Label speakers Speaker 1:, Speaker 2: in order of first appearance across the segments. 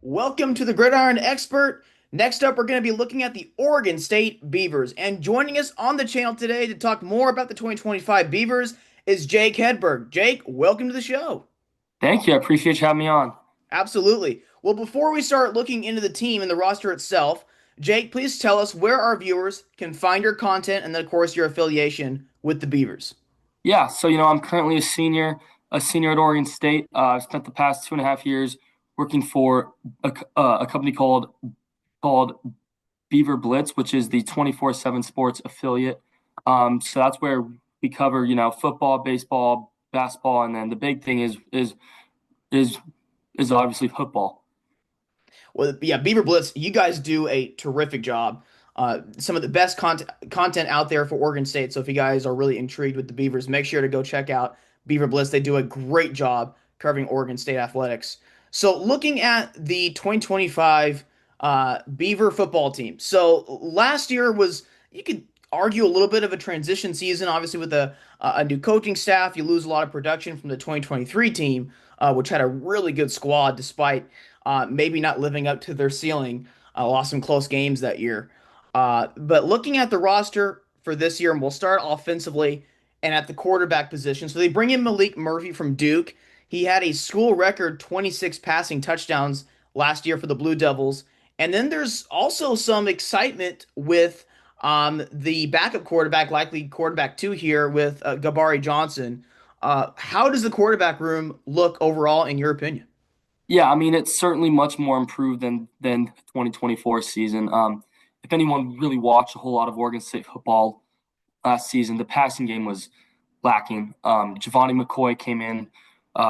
Speaker 1: Welcome to the Gridiron Expert. Next up, we're going to be looking at the Oregon State Beavers. And joining us on the channel today to talk more about the 2025 Beavers is Jake Hedberg. Jake, welcome to the show.
Speaker 2: Thank you. I appreciate you having me on.
Speaker 1: Absolutely. Well, before we start looking into the team and the roster itself, Jake, please tell us where our viewers can find your content and then, of course, your affiliation with the Beavers.
Speaker 2: Yeah, so I'm currently a senior at Oregon State. I've spent the past 2.5 years working for a company called Beaver Blitz, which is the 24/7 sports affiliate. So that's where we cover, football, baseball, basketball, and then the big thing is is obviously football.
Speaker 1: Well, yeah, Beaver Blitz, you guys do a terrific job. Some of the best content out there for Oregon State. So if you guys are really intrigued with the Beavers, make sure to go check out Beaver Blitz. They do a great job covering Oregon State athletics. So looking at the 2025 Beaver football team. So last year was, you could argue, a little bit of a transition season. Obviously, with a new coaching staff, you lose a lot of production from the 2023 team, which had a really good squad despite maybe not living up to their ceiling. Lost some close games that year. But looking at the roster for this year, and we'll start offensively and at the quarterback position. So they bring in Malik Murphy from Duke. He had a school record 26 passing touchdowns last year for the Blue Devils. And then there's also some excitement with the backup quarterback, likely quarterback two here with Gabari Johnson. How does the quarterback room look overall, in your opinion?
Speaker 2: Yeah, I mean it's certainly much more improved than 2024 season. If anyone really watched a whole lot of Oregon State football last season, the passing game was lacking. Giovanni McCoy came in,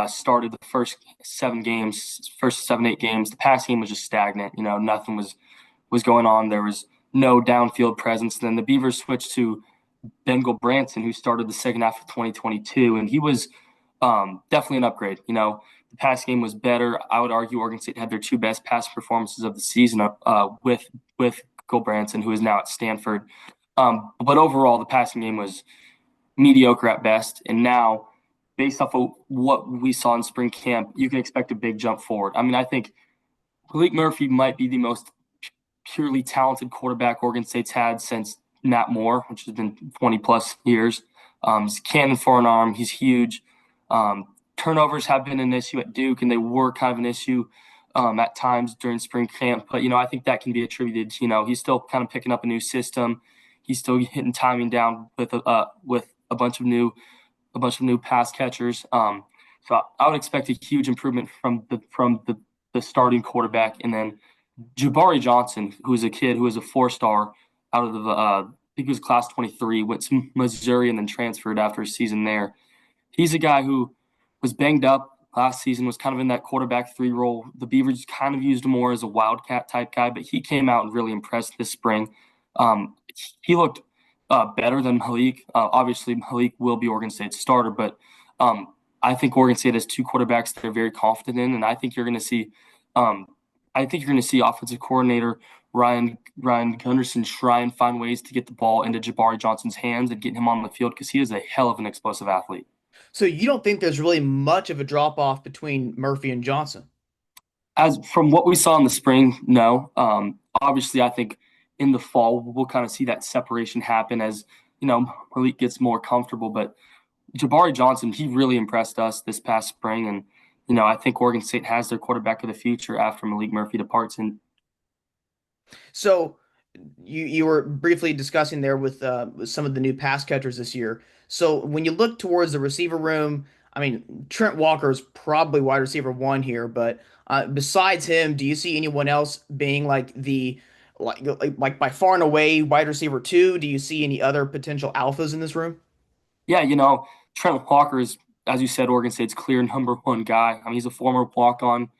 Speaker 2: started the first 7, 8 games. The passing game was just stagnant. Nothing was going on. There was no downfield presence. Then the Beavers switched to Bengal Branson, who started the second half of 2022, and he was definitely an upgrade. The pass game was better. I would argue Oregon State had their two best pass performances of the season with Bengal Branson, who is now at Stanford. But overall, the passing game was mediocre at best. And now, based off of what we saw in spring camp, you can expect a big jump forward. I mean, I think Malik Murphy might be the most purely talented quarterback Oregon State's had since Matt Moore, which has been 20 plus years. He's a cannon for an arm. He's huge. Turnovers have been an issue at Duke, and they were kind of an issue at times during spring camp. But I think that can be attributed to he's still kind of picking up a new system. He's still hitting timing down with a bunch of new pass catchers. So I would expect a huge improvement from the starting quarterback, and then Jabari Johnson, who is a kid who is a 4-star out of I think he was class 23, went to Missouri and then transferred after a season there. He's a guy who was banged up last season, was kind of in that quarterback 3 role. The Beavers kind of used him more as a wildcat type guy, but he came out and really impressed this spring. He looked better than Malik. Obviously, Malik will be Oregon State's starter, but I think Oregon State has 2 quarterbacks they're very confident in, and I think you're going to see offensive coordinator Ryan Gunderson try and find ways to get the ball into Jabari Johnson's hands and get him on the field because he is a hell of an explosive athlete.
Speaker 1: So you don't think there's really much of a drop off between Murphy and Johnson?
Speaker 2: As from what we saw in the spring, no. Obviously, I think in the fall we'll kind of see that separation happen as Malik gets more comfortable. But Jabari Johnson, he really impressed us this past spring, and I think Oregon State has their quarterback of the future after Malik Murphy departs. And
Speaker 1: So you were briefly discussing there with some of the new pass catchers this year. So when you look towards the receiver room, I mean, Trent Walker is probably wide receiver one here, but besides him, do you see anyone else being like like by far and away wide receiver two? Do you see any other potential alphas in this room?
Speaker 2: yeah, Trent Walker is, as you said, Oregon State's clear #1 guy. I mean, he's a former walk-on,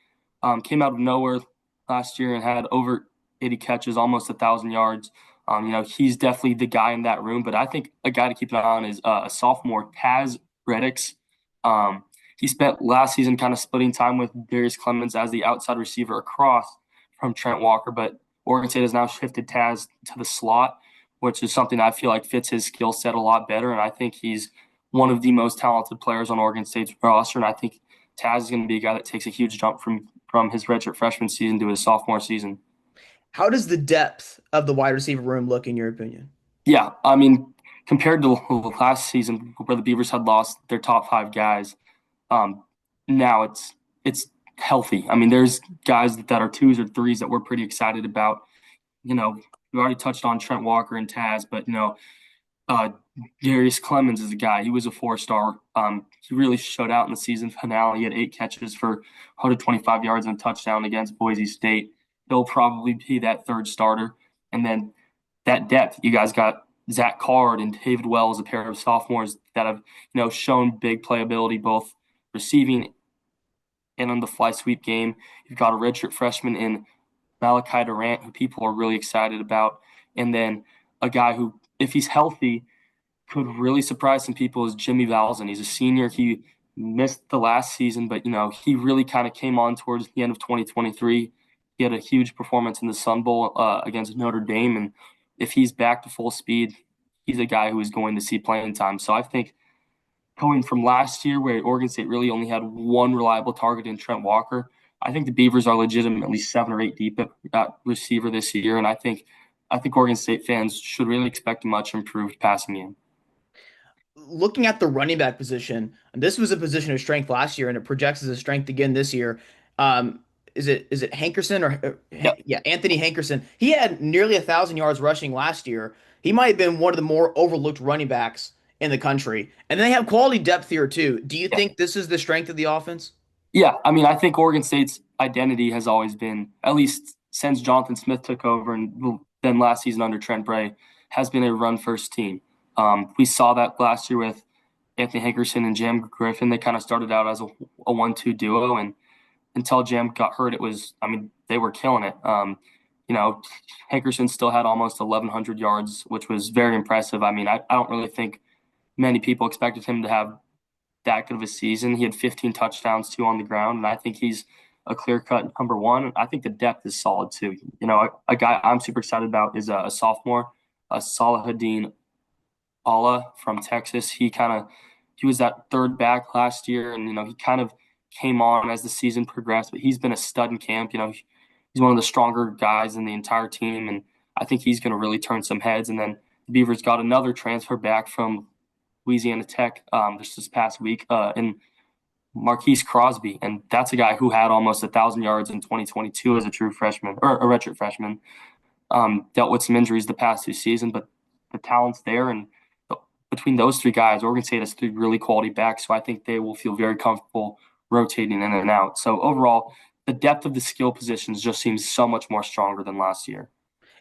Speaker 2: came out of nowhere last year and had over 80 catches, almost 1,000 yards. He's definitely the guy in that room. But I think a guy to keep an eye on is a sophomore, Taz Reddix. He spent last season kind of splitting time with Darius Clemens as the outside receiver across from Trent Walker. But Oregon State has now shifted Taz to the slot, which is something I feel like fits his skill set a lot better. And I think he's one of the most talented players on Oregon State's roster. And I think Taz is going to be a guy that takes a huge jump from his redshirt freshman season to his sophomore season.
Speaker 1: How does the depth of the wide receiver room look in your opinion?
Speaker 2: Yeah, I mean, compared to last season where the Beavers had lost their top five guys, um, now it's healthy. I mean, there's guys that are twos or threes that we're pretty excited about. We already touched on Trent Walker and Taz, but uh, Darius Clemens is a guy. He was a four-star. He really showed out in the season finale. He had 8 catches for 125 yards and a touchdown against Boise State. He'll probably be that third starter. And then that depth, you guys got Zach Card and David Wells, a pair of sophomores that have shown big playability, both receiving and on the fly sweep game. You've got a redshirt freshman in Malachi Durant, who people are really excited about, and then a guy who, if he's healthy, could really surprise some people is Jimmy Valzen. He's a senior. He missed the last season, but he really kind of came on towards the end of 2023. He had a huge performance in the Sun Bowl against Notre Dame, and if he's back to full speed, he's a guy who is going to see playing time. So I think going from last year, where Oregon State really only had one reliable target in Trent Walker, I think the Beavers are legitimately 7 or 8 deep at receiver this year, and I think Oregon State fans should really expect a much improved passing game.
Speaker 1: Looking at the running back position, this was a position of strength last year, and it projects as a strength again this year. Um, is it Hankerson
Speaker 2: Yep.
Speaker 1: yeah, Anthony Hankerson? He had nearly 1,000 yards rushing last year. He might have been one of the more overlooked running backs in the country, and they have quality depth here too. Do you
Speaker 2: Yeah.
Speaker 1: think this is the strength of the offense?
Speaker 2: Yeah, I mean, I think Oregon State's identity has always been, at least since Jonathan Smith took over and then last season under Trent Bray, has been a run first team. We saw that last year with Anthony Hankerson and Jam Griffin. They kind of started out as a 1-2 duo, and until Jam got hurt, I mean, they were killing it. You know, Hankerson still had almost 1,100 yards, which was very impressive. I mean, I don't really think many people expected him to have that good of a season. He had 15 touchdowns, 2 on the ground, and I think he's a clear-cut number one. I think the depth is solid too. A guy I'm super excited about is a sophomore, Salahadin Allah from Texas. He was that third back last year, and he kind of came on as the season progressed. But he's been a stud in camp. He's one of the stronger guys in the entire team, and I think he's going to really turn some heads. And then the Beavers got another transfer back from Louisiana Tech this past week in Marquise Crosby, and that's a guy who had almost 1,000 yards in 2022 as a true freshman or a redshirt freshman. Dealt with some injuries the past 2 seasons, but the talent's there, and between those three guys, Oregon State has 3 really quality backs, so I think they will feel very comfortable rotating in and out. So overall, the depth of the skill positions just seems so much more stronger than last year.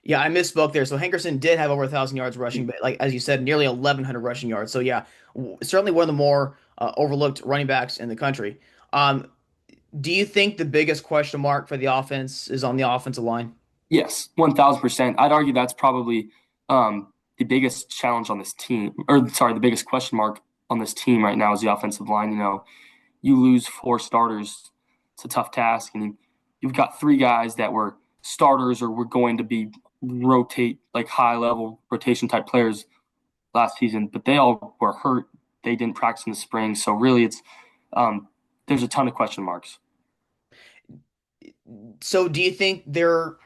Speaker 1: Yeah, I misspoke there. So Hankerson did have over 1,000 yards rushing, but like as you said, nearly 1,100 rushing yards. So yeah, certainly one of the more overlooked running backs in the country. Um, do you think the biggest question mark for the offense is on the offensive line?
Speaker 2: Yes, 1,000%. I'd argue that's probably the biggest challenge on this team, or sorry, the biggest question mark on this team right now is the offensive line. You lose 4 starters. It's a tough task, and you've got 3 guys that were starters or were going to be rotate like high level rotation type players last season, but they all were hurt. They didn't practice in the spring, so really, um, there's a ton of question marks.
Speaker 1: So do you think the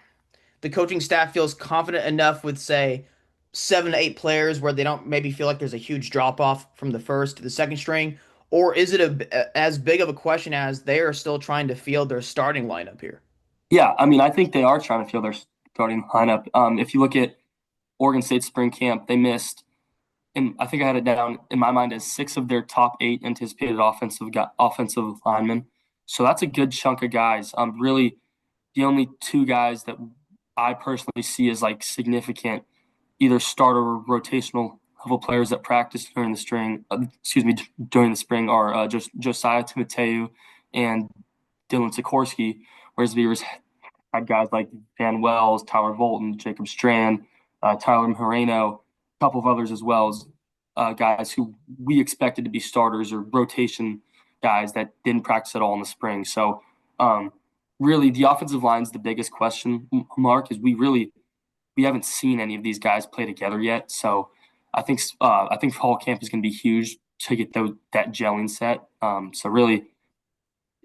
Speaker 1: coaching staff feels confident enough with say 7 to 8 players where they don't maybe feel like there's a huge drop off from the first to the second string, or is it as big of a question as they are still trying to field their starting lineup here?
Speaker 2: Yeah, I mean, I think they are trying to field their starting lineup. If you look at Oregon State spring camp, they missed, and I think I had it down in my mind as 6 of their top 8 anticipated offensive linemen. So that's a good chunk of guys. Really, the only 2 guys that I personally see as like significant, either starter or rotational level players that practice during the spring are just Josiah Timoteu and Dylan Sikorsky, whereas the Beavers had guys like Van Wells, Tyler Volton, Jacob Strand, Tyler Moreno, a couple of others as well as guys who we expected to be starters or rotation guys that didn't practice at all in the spring. So really, the offensive line is the biggest question mark. Is we haven't seen any of these guys play together yet. So I think fall camp is going to be huge to get that gelling set. So really,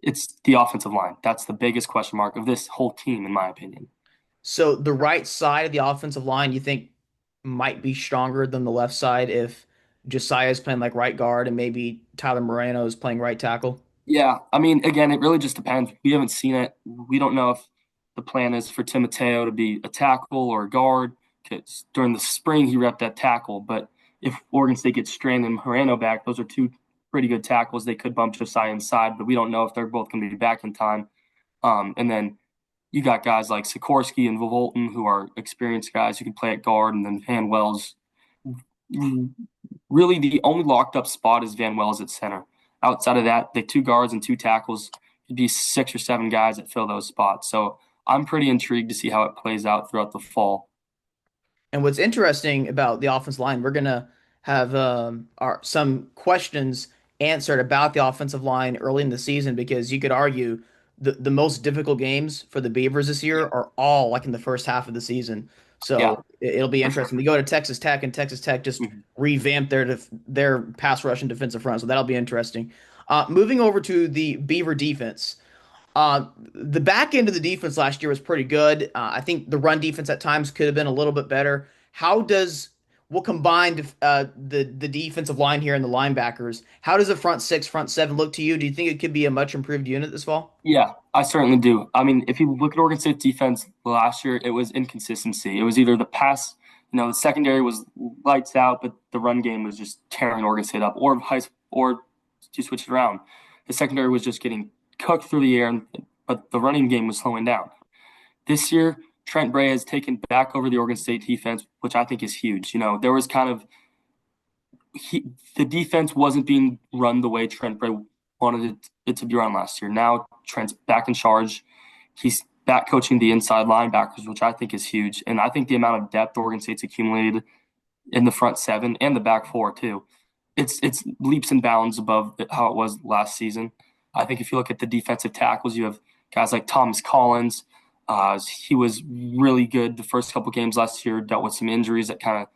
Speaker 2: It's the offensive line. That's the biggest question mark of this whole team, in my opinion.
Speaker 1: So the right side of the offensive line, you think might be stronger than the left side if Josiah's playing like right guard and maybe Tyler Moreno is playing right tackle?
Speaker 2: Yeah, I mean, again, it really just depends. We haven't seen it. We don't know if the plan is for Timoteo to be a tackle or a guard, because during the spring he repped at tackle. But if Oregon State gets Strand and Moreno back, those are two pretty good tackles. They could bump Josiah inside, but we don't know if they're both going to be back in time. And then you got guys like Sikorsky and Volton who are experienced guys who can play at guard, and then Van Wells. Really, the only locked up spot is Van Wells at center. Outside of that, the two guards and two tackles could be 6 or 7 guys that fill those spots. So I'm pretty intrigued to see how it plays out throughout the fall.
Speaker 1: And what's interesting about the offensive line, we're gonna have some questions answered about the offensive line early in the season because you could argue the most difficult games for the Beavers this year
Speaker 2: Yeah,
Speaker 1: are all like in the first half of the season.
Speaker 2: yeah,
Speaker 1: So it'll be
Speaker 2: for sure.
Speaker 1: interesting. We go to Texas Tech and Texas Tech just
Speaker 2: Mhm.
Speaker 1: revamped their pass rush and defensive front, so that'll be interesting. Moving over to the Beaver defense. The back end of the defense last year was pretty good. I think the run defense at times could have been a little bit better. How does we'll combine the defensive line here and the linebackers? How does the front six, front seven look to you? Do you think it could be a much improved unit this fall?
Speaker 2: Yeah, I certainly do. I mean, if you look at Oregon State's defense last year, it was inconsistency. It was either the pass, the secondary was lights out, but the run game was just tearing Oregon State up, or to switch it around, the secondary was just getting cooked through the air, but the running game was slowing down. This year, Trent Bray has taken back over the Oregon State defense, which I think is huge. There was kind of the defense wasn't being run the way Trent Bray wanted it to be run last year. Now Trent's back in charge. He's back coaching the inside linebackers, which I think is huge. And I think the amount of depth Oregon State's accumulated in the front seven and the back four too, it's leaps and bounds above how it was last season. I think if you look at the defensive tackles, you have guys like Thomas Collins. He was really good the first couple games last year. Dealt with some injuries that kind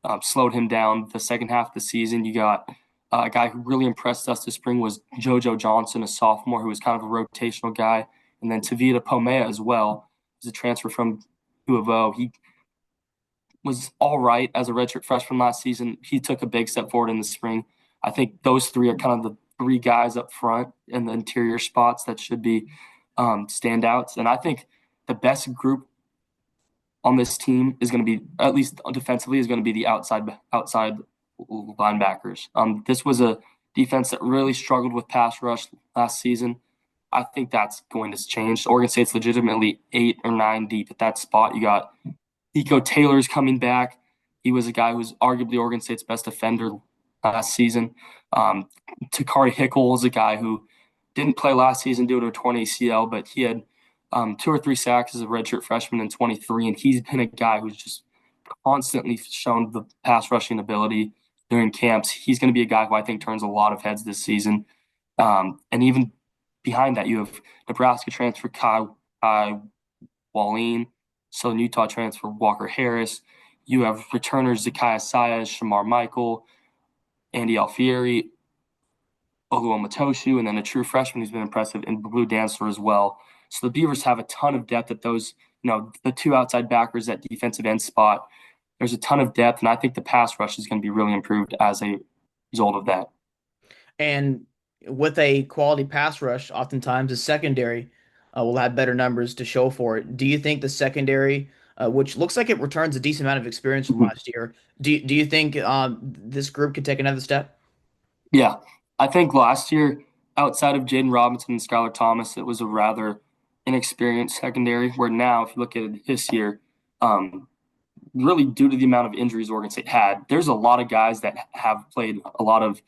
Speaker 2: of slowed him down the second half of the season. You got a guy who really impressed us this spring was JoJo Johnson, a sophomore who was kind of a rotational guy, and then Tavita Pomea as well. He's a transfer from U of O. He was all right as a redshirt freshman last season. He took a big step forward in the spring. I think those three are kind of the three guys up front in the interior spots that should be standouts. And I think the best group on this team is going to be, at least defensively, is going to be the outside linebackers. This was a defense that really struggled with pass rush last season. I think that's going to change. Oregon State's legitimately 8 or 9 deep at that spot. You got Nico Taylor's coming back. He was a guy who was arguably Oregon State's best defender last season. Takari Hickle is a guy who didn't play last season due to a torn ACL, but he had 2 or 3 sacks as a redshirt freshman in 23, and he's been a guy who's just constantly shown the pass rushing ability during camps. He's going to be a guy who I think turns a lot of heads this season. And even behind that, you have Nebraska transfer Kai Wallin, Southern Utah transfer Walker Harris. You have returners Zakiah Sayas, Shamar Michael, Andy Alfieri, Oluwamatoshu, and then a true freshman who's been impressive in Blue Dancer as well. So the Beavers have a ton of depth at those, the two outside backers at defensive end spot. There's a ton of depth, and I think the pass rush is going to be really improved as a result of that.
Speaker 1: And with a quality pass rush, oftentimes the secondary will have better numbers to show for it. Do you think the secondary, which looks like it returns a decent amount of experience from
Speaker 2: Mhm.
Speaker 1: last year, do you think this group could take another step?
Speaker 2: Yeah, I think last year, outside of Jaden Robinson and Skylar Thomas, it was a rather inexperienced secondary. Where now, if you look at it this year, um, really due to the amount of injuries Oregon State had, there's a lot of guys that have played a lot of,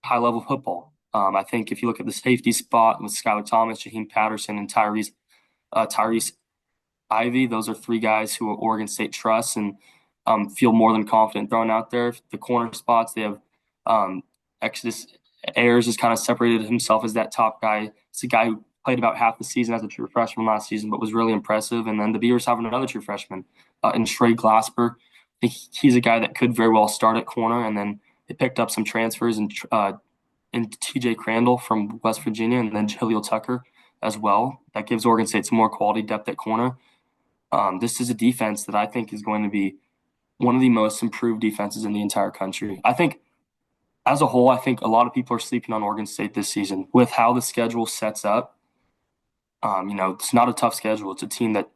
Speaker 2: high level football. I think if you look at the safety spot with Skylar Thomas, Jaheim Patterson, and Tyrese Ivy, those are 3 guys who Oregon State trusts and feel more than confident throwing out there. The corner spots, they have Exodus Ayers has kind of separated himself as that top guy. It's a guy who played about half the season as a true freshman last season, but was really impressive. And then the Beavers have another true freshman in Trey Glasper. I think he's a guy that could very well start at corner. And then they picked up some transfers and and TJ Crandall from West Virginia, and then Jaleel Tucker as well. That gives Oregon State some more quality depth at corner. This is a defense that I think is going to be one of the most improved defenses in the entire country. I think as a whole, I think a lot of people are sleeping on Oregon State this season with how the schedule sets up. It's not a tough schedule. It's a team that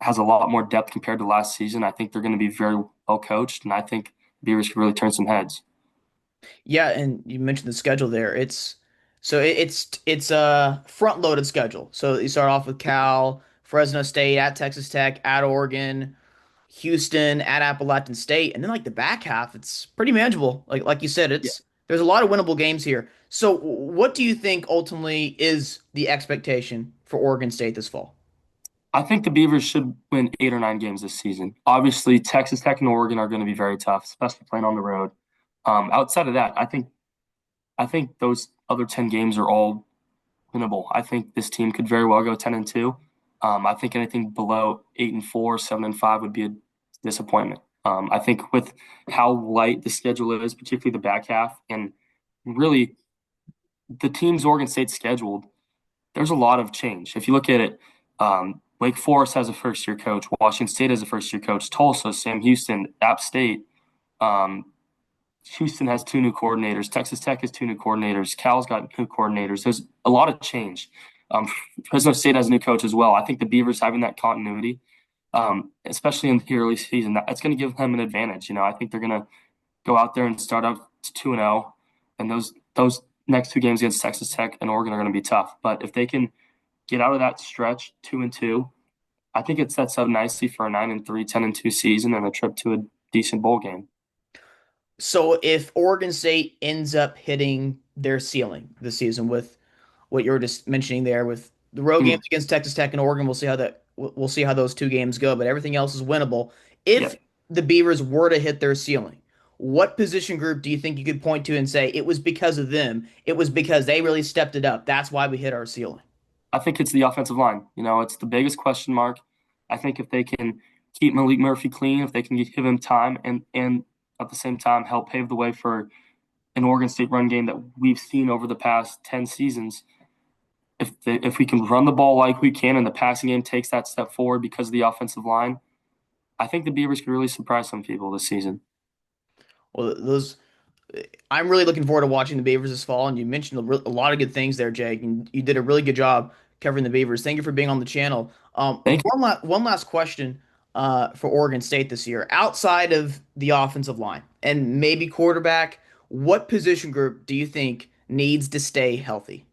Speaker 2: has a lot more depth compared to last season. I think they're going to be very well coached, and I think Beavers can really turn some heads.
Speaker 1: Yeah, and you mentioned the schedule there. It's a front loaded schedule. So you start off with Cal, Fresno State, at Texas Tech, at Oregon, Houston, at Appalachian State, and then like the back half, it's pretty manageable. Like you said,
Speaker 2: Yeah.
Speaker 1: it's there's a lot of winnable games here. So what do you think ultimately is the expectation for Oregon State this fall?
Speaker 2: I think the Beavers should win 8 or 9 games this season. Obviously, Texas Tech and Oregon are going to be very tough, especially playing on the road. Outside of that, I think those other 10 games are all winnable. I think this team could very well go 10-2. I think anything below 8-4, 7-5 would be a disappointment. I think with how light the schedule is, particularly the back half, and really the teams Oregon State scheduled, there's a lot of change. If you look at it, Wake Forest has a first-year coach. Washington State has a first-year coach. Tulsa, Sam Houston, App State. Um, Houston has 2 new coordinators. Texas Tech has 2 new coordinators. Cal's got new coordinators. There's a lot of change. Fresno State has a new coach as well. I think the Beavers having that continuity, especially in the early season, that's going to give them an advantage. I think they're going to go out there and start out 2-0, and those next 2 games against Texas Tech and Oregon are going to be tough. But if they can get out of that stretch 2-2, I think it sets up nicely for a 9-3, 10-2 season and a trip to a decent bowl game.
Speaker 1: So if Oregon State ends up hitting their ceiling this season with what you were just mentioning there with the road games
Speaker 2: Mhm.
Speaker 1: against Texas Tech and Oregon, we'll see how those 2 games go, but everything else is winnable.
Speaker 2: Yeah,
Speaker 1: If the Beavers were to hit their ceiling, what position group do you think you could point to and say it was because of them? It was because they really stepped it up. That's why we hit our ceiling.
Speaker 2: I think it's the offensive line. It's the biggest question mark. I think if they can keep Malik Murphy clean, if they can give him time and at the same time help pave the way for an Oregon State run game that we've seen over the past 10 seasons, if we can run the ball like we can and the passing game takes that step forward because of the offensive line, I think the Beavers could really surprise some people this season.
Speaker 1: Well, those I'm really looking forward to watching the Beavers this fall, and you mentioned a lot of good things there, Jake, and you did a really good job covering the Beavers. Thank you for being on the channel.
Speaker 2: Thank you.
Speaker 1: One last question for Oregon State this year, outside of the offensive line and maybe quarterback, what position group do you think needs to stay healthy?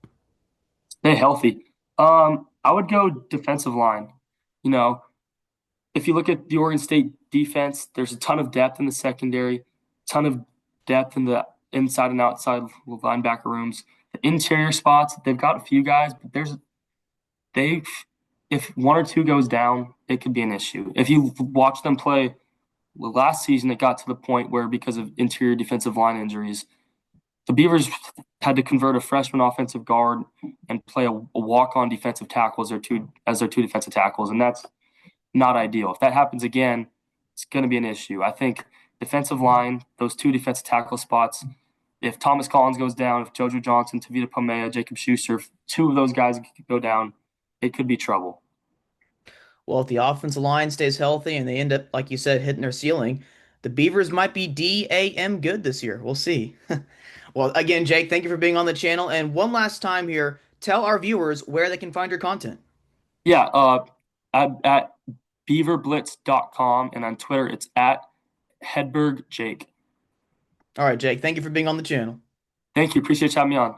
Speaker 2: Stay healthy. I would go defensive line. You know, if you look at the Oregon State defense, there's a ton of depth in the secondary, ton of depth in the inside and outside linebacker rooms. The interior spots, they've got a few guys, but they if one or two goes down, it could be an issue. If you watch them play last season, it got to the point where because of interior defensive line injuries, the Beavers had to convert a freshman offensive guard and play a walk-on defensive tackle as their two defensive tackles, and that's not ideal. If that happens again, it's going to be an issue. I think defensive line, those 2 defensive tackle spots, if Thomas Collins goes down, if JoJo Johnson, Tavita Pomea, Jacob Schuster, if 2 of those guys go down, it could be trouble.
Speaker 1: Well, if the offensive line stays healthy and they end up, like you said, hitting their ceiling, the Beavers might be DAM good this year. We'll see. Well, again, Jake, thank you for being on the channel. And one last time here, tell our viewers where they can find your content.
Speaker 2: Yeah, at beaverblitz.com and on Twitter, it's at Hedberg Jake.
Speaker 1: All right, Jake, thank you for being on the channel.
Speaker 2: Thank you. Appreciate you having me on.